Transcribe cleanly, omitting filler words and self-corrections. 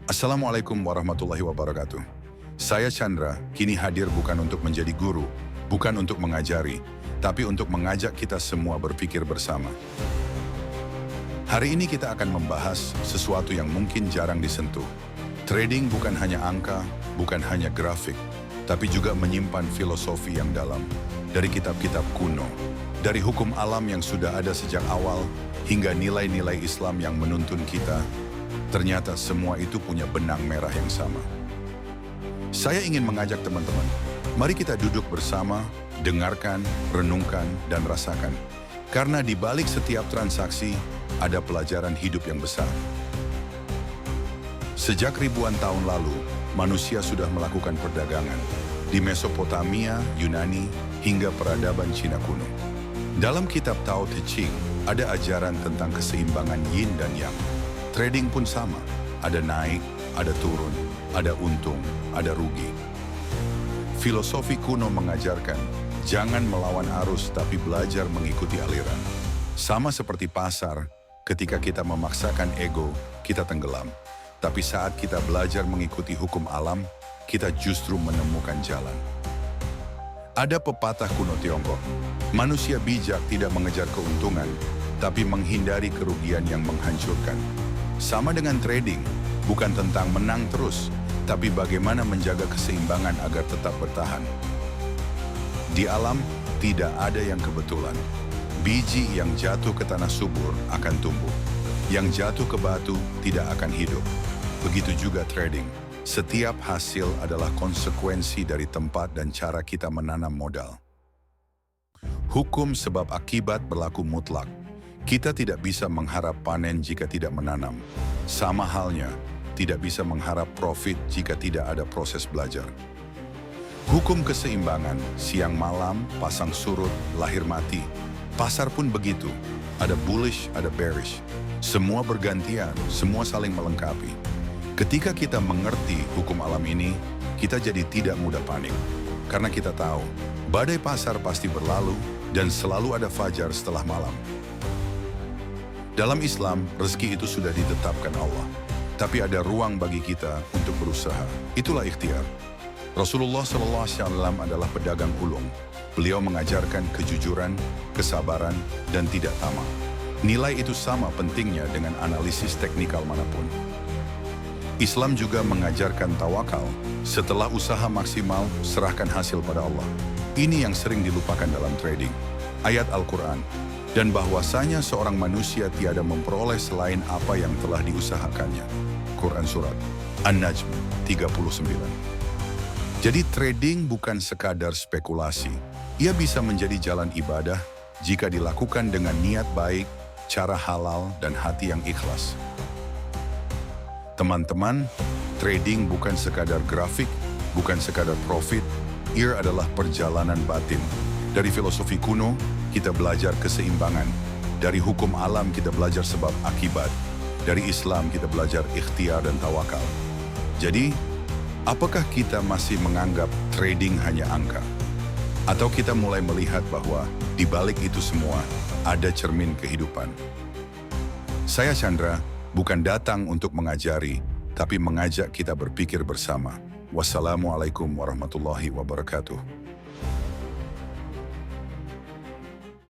Assalamualaikum warahmatullahi wabarakatuh. Saya Chandra, kini hadir bukan untuk menjadi guru, bukan untuk mengajari, tapi untuk mengajak kita semua berpikir bersama. Hari ini kita akan membahas sesuatu yang mungkin jarang disentuh. Trading bukan hanya angka, bukan hanya grafik, tapi juga menyimpan filosofi yang dalam dari kitab-kitab kuno, dari hukum alam yang sudah ada sejak awal, hingga nilai-nilai Islam yang menuntun kita. Ternyata semua itu punya benang merah yang sama. Saya ingin mengajak teman-teman, mari kita duduk bersama, dengarkan, renungkan, dan rasakan. Karena di balik setiap transaksi, ada pelajaran hidup yang besar. Sejak ribuan tahun lalu, manusia sudah melakukan perdagangan di Mesopotamia, Yunani, hingga peradaban Cina kuno. Dalam kitab Tao Te Ching, ada ajaran tentang keseimbangan yin dan yang. Trading pun sama, ada naik, ada turun, ada untung, ada rugi. Filosofi kuno mengajarkan, jangan melawan arus tapi belajar mengikuti aliran. Sama seperti pasar, ketika kita memaksakan ego, kita tenggelam. Tapi saat kita belajar mengikuti hukum alam, kita justru menemukan jalan. Ada pepatah kuno Tiongkok, manusia bijak tidak mengejar keuntungan, tapi menghindari kerugian yang menghancurkan. Sama dengan trading, bukan tentang menang terus, tapi bagaimana menjaga keseimbangan agar tetap bertahan. Di alam, tidak ada yang kebetulan. Biji yang jatuh ke tanah subur akan tumbuh. Yang jatuh ke batu tidak akan hidup. Begitu juga trading. Setiap hasil adalah konsekuensi dari tempat dan cara kita menanam modal. Hukum sebab akibat berlaku mutlak. Kita tidak bisa mengharap panen jika tidak menanam. Sama halnya, tidak bisa mengharap profit jika tidak ada proses belajar. Hukum keseimbangan, siang malam, pasang surut, lahir mati. Pasar pun begitu, ada bullish, ada bearish. Semua bergantian, semua saling melengkapi. Ketika kita mengerti hukum alam ini, kita jadi tidak mudah panik. Karena kita tahu, badai pasar pasti berlalu dan selalu ada fajar setelah malam. Dalam Islam, rezeki itu sudah ditetapkan Allah. Tapi ada ruang bagi kita untuk berusaha. Itulah ikhtiar. Rasulullah SAW adalah pedagang ulung. Beliau mengajarkan kejujuran, kesabaran, dan tidak tamak. Nilai itu sama pentingnya dengan analisis teknikal manapun. Islam juga mengajarkan tawakal. Setelah usaha maksimal, serahkan hasil pada Allah. Ini yang sering dilupakan dalam trading. Ayat Al-Quran. Dan bahwasanya seorang manusia tiada memperoleh selain apa yang telah diusahakannya. Quran Surat An-Najm 39. Jadi trading bukan sekadar spekulasi. Ia bisa menjadi jalan ibadah jika dilakukan dengan niat baik, cara halal, dan hati yang ikhlas. Teman-teman, trading bukan sekadar grafik, bukan sekadar profit. Ia adalah perjalanan batin. Dari filosofi kuno, kita belajar keseimbangan. Dari hukum alam kita belajar sebab akibat. Dari Islam kita belajar ikhtiar dan tawakal. Jadi, apakah kita masih menganggap trading hanya angka? Atau kita mulai melihat bahwa di balik itu semua ada cermin kehidupan? Saya Chandra, bukan datang untuk mengajari, tapi mengajak kita berpikir bersama. Wassalamualaikum warahmatullahi wabarakatuh.